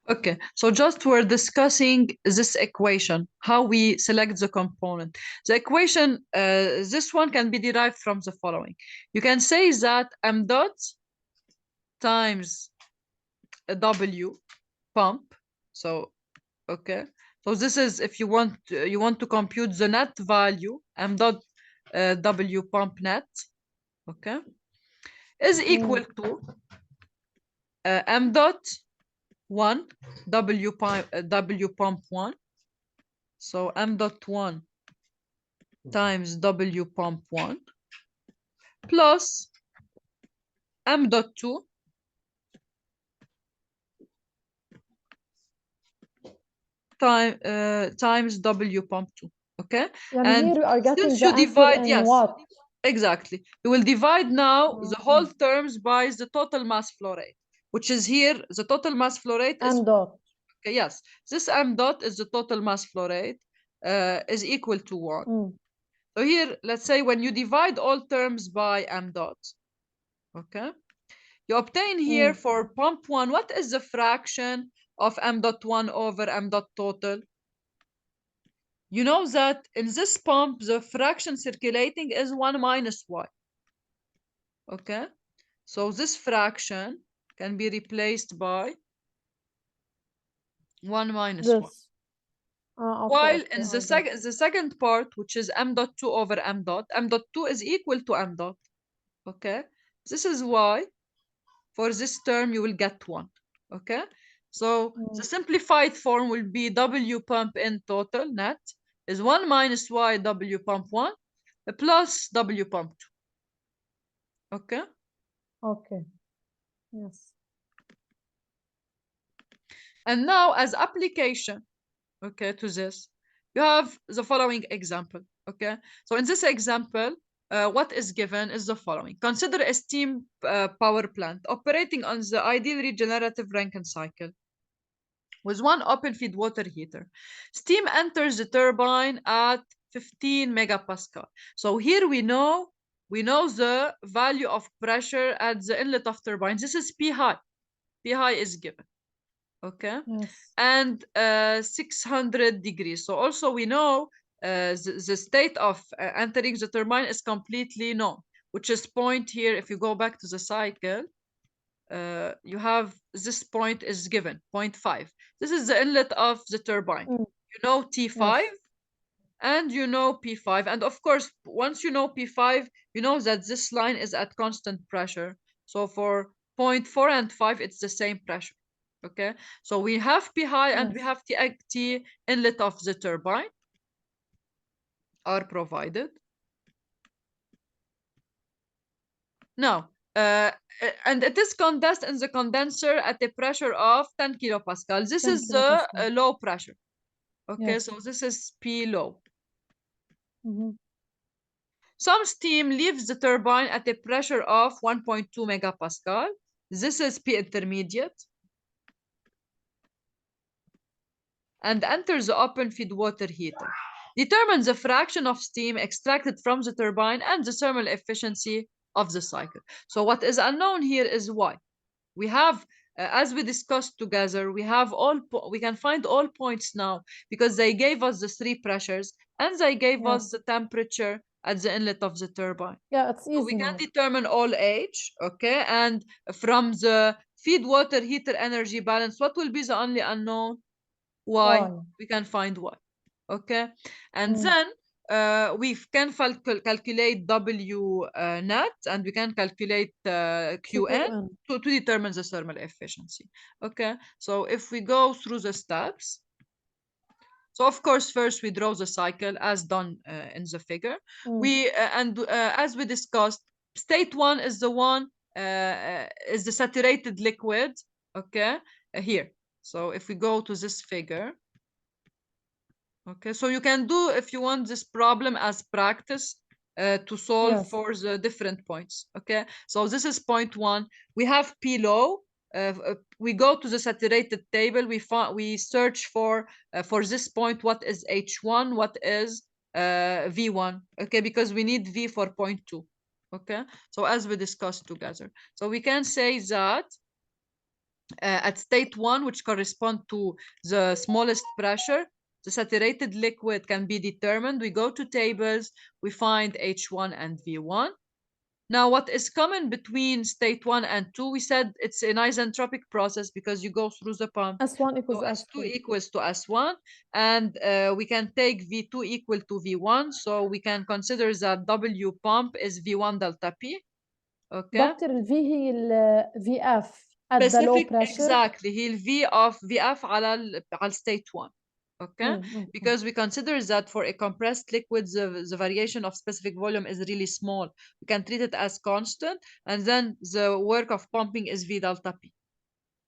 Okay, so just we're discussing this equation, how we select the component. The equation, this one can be derived from the following. You can say that m dot times W pump. So, okay. So this is if you want to compute the net value, m dot W pump net, okay, is equal to m dot 1 W pump 1. So m dot 1 times W pump 1 plus m dot 2 times W pump 2. Okay? And And here we are getting since the you answer divide, in yes, what? exactly. You will divide now the whole Mm. terms by the total mass flow rate, which is here the total mass flow rate is M dot. okay, yes. This m dot is the total mass flow rate is equal to 1. Mm. So here, let's say when you divide all terms by m dot, okay, you obtain here Mm. for pump 1, what is the fraction of m dot 1 over m dot total? You know that in this pump, the fraction circulating is 1 minus y. Okay? So this fraction can be replaced by 1 minus y. This. Okay, While okay, in I got. the second part, which is m dot 2 over m dot 2 is equal to m dot. Okay? This is why for this term you will get 1. Okay? So the Mm. simplified form will be W pump in total net is 1 minus Y W pump 1 plus W pump 2. Okay? Okay. Yes. And now as application, okay, to this, you have the following example. Okay? So in this example, what is given is the following. Consider a steam power plant operating on the ideal regenerative Rankine cycle with one open feed water heater. Steam enters the turbine at 15 megapascal. So here we know the value of pressure at the inlet of turbine. This is P high. P high is given. Okay. Yes. And 600 degrees. So also we know the state of entering the turbine is completely known, which is point here. If you go back to the cycle, you have this point is given, 0.5. This is the inlet of the turbine. Mm. You know T5 Yes. and you know P5. And of course, once you know P5, you know that this line is at constant pressure. So for 0.4 and 5, it's the same pressure. Okay, so we have P high and we Yes. have T inlet of the turbine are provided. Now, and it is condensed in the condenser at a pressure of 10 kilopascal. This 10 is the kilopascal. low pressure. Okay, Yes. so this is P low. Mm-hmm. Some steam leaves the turbine at a pressure of 1.2 megapascal. This is P intermediate. And enters the open feed water heater. Determine the fraction of steam extracted from the turbine and the thermal efficiency of the cycle. So what is unknown here is Y. We have as we discussed together, we can find all points now because they gave us the three pressures and they gave us Yes. the temperature at the inlet of the turbine. Yeah, it's So we easy can now. determine all H, okay, and from the feed water heater energy balance, what will be the only unknown? Y. Why? We can find Y, okay, and Mm. then we can calculate W net and we can calculate Qn CQN. to determine the thermal efficiency. Okay, so if we go through the steps, so of course first we draw the cycle as done in the figure. Mm. We and as we discussed, state one is the one is the saturated liquid. Okay, here. So if we go to this figure, okay, so you can do if you want this problem as practice to solve Yes. for the different points. Okay, so this is point one. We have P low. We go to the saturated table. We search for this point what is H1, what is V1. Okay, because we need V for point two. Okay, so as we discussed together, so we can say that at state 1, which correspond to the smallest pressure, the saturated liquid can be determined. We go to tables, we find H1 and V1. Now, what is common between state 1 and 2, we said it's an isentropic process because you go through the pump. S1 equals So S2 S2. equals to S1, and we can take V2 equal to V1. So we can consider that W pump is V1 delta P. Okay. دكتور ال V هي ال VF at the low Specific, pressure. exactly. هي ال V of VF على state 1. Okay. Because we consider that for a compressed liquid, the variation of specific volume is really small. We can treat it as constant, and then the work of pumping is V delta P.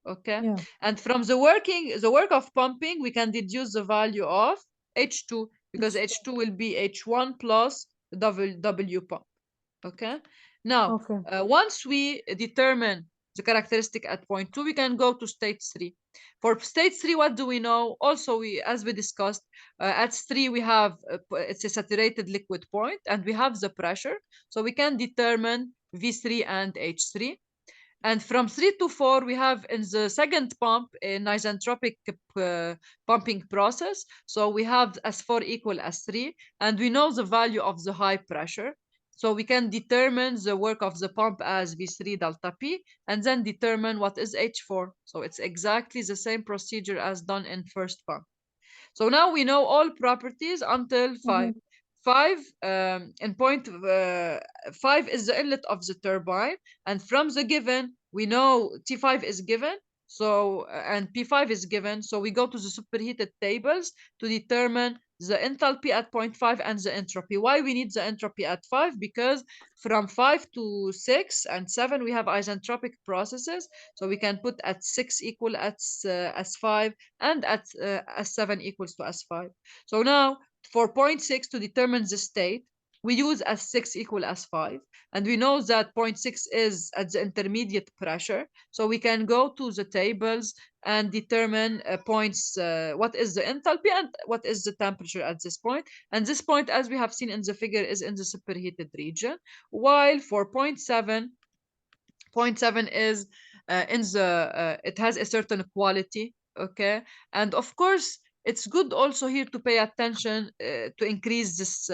Okay. Yeah. And from the work of pumping, we can deduce the value of H2, because H2 will be H1 plus W pump. Okay. Now, once we determine the characteristic at point 2, we can go to state 3. For state 3, what do we know? Also, as we discussed, at 3 we have it's a saturated liquid point, and we have the pressure, so we can determine V3 and H3. And from 3 to 4, we have in the second pump an isentropic pumping process. So we have S4 equal S3, and we know the value of the high pressure. So we can determine the work of the pump as V3 delta P, and then determine what is H4. So it's exactly the same procedure as done in first pump. So now we know all properties until 5. 5 in point 5 is the inlet of the turbine, and from the given we know T5 is given, so and P5 is given, so we go to the superheated tables to determine the enthalpy at point 5 and the entropy. Why we need the entropy at 5? Because from 5 to 6 and 7 we have isentropic processes, so we can put at 6 equal at S5, and at S7 equals to S5. So now for point 6 to determine the state, we use S6 equal S5, and we know that point 6 is at the intermediate pressure, so we can go to the tables and determine points, what is the enthalpy and what is the temperature at this point. And this point, as we have seen in the figure, is in the superheated region, while for point 7 is in the it has a certain quality. Okay. And of course it's good also here to pay attention to increase this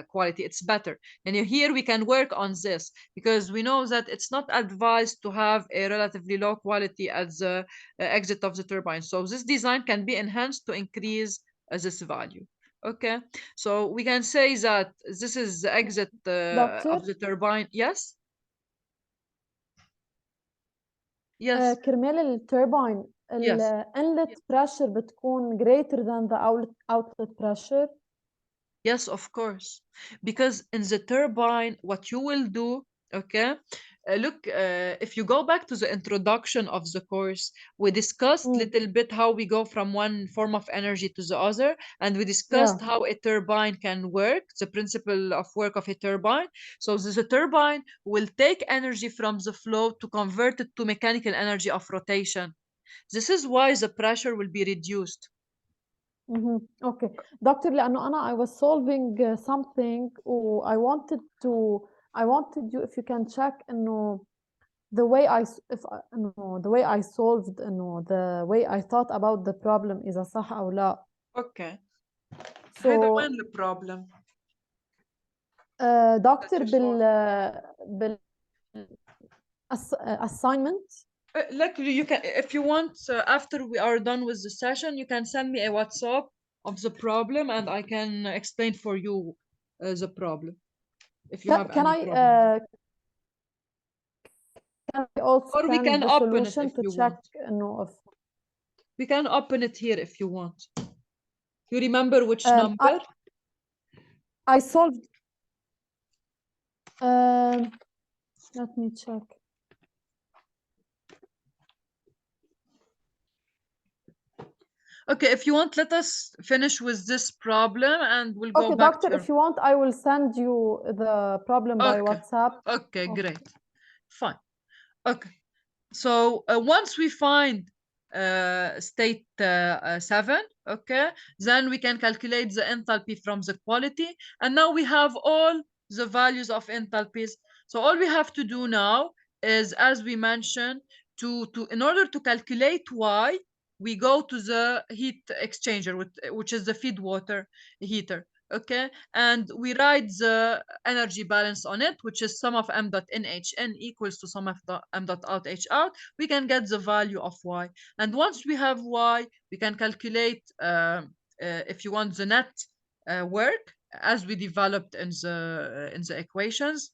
quality. It's better, and here we can work on this, because we know that it's not advised to have a relatively low quality at the exit of the turbine, so this design can be enhanced to increase this value. Okay, so we can say that this is the exit of the turbine. Yes. Yes. كرمال التوربين الانلت بريشر بتكون greater than the outlet pressure. Yes, of course, because in the turbine what you will do, okay, look, if you go back to the introduction of the course, we discussed little bit how we go from one form of energy to the other, and we discussed how a turbine can work, the principle of work of a turbine. So the turbine will take energy from the flow to convert it to mechanical energy of rotation. This is why the pressure will be reduced. Okay, دكتور لأنه أنا I was solving something I wanted you if you can check إنه the way I solved إنه the way I thought about the problem إذا صح أو لا. Okay. هذا وين البروبلم؟ دكتور بال assignment. Like you can, if you want, after we are done with the session, you can send me a WhatsApp of the problem, and I can explain for you the problem. If you have any problem. Can I also or we can the open it solution if to you check want. We can open it here if you want. You remember which number? I solved. Let me check. Okay, if you want, let us finish with this problem and we'll go back. Doctor, if you want, I will send you the problem by WhatsApp. Okay, great. Fine. Okay. So once we find state 7, okay, then we can calculate the enthalpy from the quality. And now we have all the values of enthalpies. So all we have to do now is, as we mentioned, in order to calculate Y, we go to the heat exchanger, which is the feed water heater. Okay, and we write the energy balance on it, which is sum of m dot in Hn equals to sum of m dot out H out. We can get the value of Y, and once we have Y, we can calculate if you want the net work as we developed in the equations.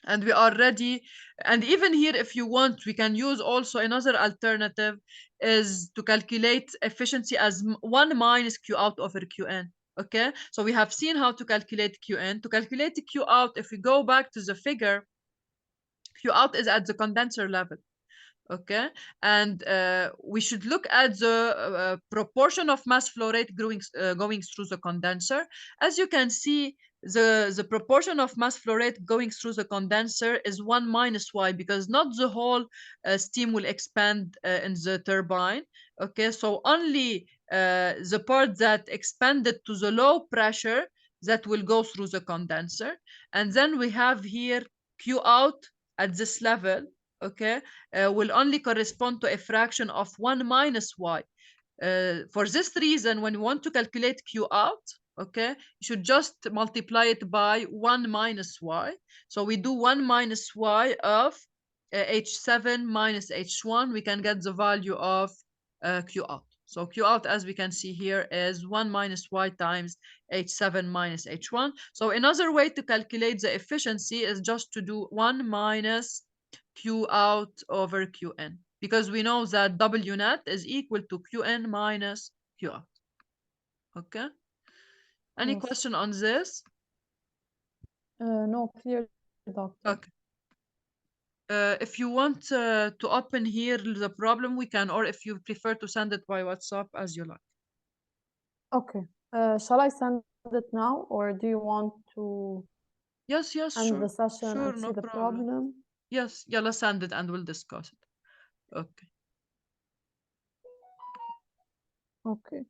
And we are ready. And even here, if you want, we can use also another alternative is to calculate efficiency as 1 minus Q out over Qn. Okay, so we have seen how to calculate Qn. To calculate Q out, if we go back to the figure, Q out is at the condenser level. Okay, and we should look at the proportion of mass flow rate going through the condenser. As you can see, the proportion of mass flow rate going through the condenser is 1 minus Y, because not the whole steam will expand in the turbine. Okay, so only the part that expanded to the low pressure that will go through the condenser. And then we have here Q out at this level, okay, will only correspond to a fraction of 1 minus Y. For this reason, when we want to calculate Q out, okay, you should just multiply it by 1 minus Y. So we do 1 minus Y of H7 minus H1. We can get the value of Q out. So Q out, as we can see here, is 1 minus Y times H7 minus H1. So another way to calculate the efficiency is just to do 1 minus Q out over Qn, because we know that W net is equal to Qn minus Q out. Okay. Any Yes. question on this? No, clear, doctor. Okay. If you want to open here the problem, we can, or if you prefer to send it by WhatsApp, as you like. Okay. Shall I send it now, or do you want to Yes, end sure. the session Sure, and no see the problem. problem? Yes, yeah, let's send it and we'll discuss it. Okay. Okay.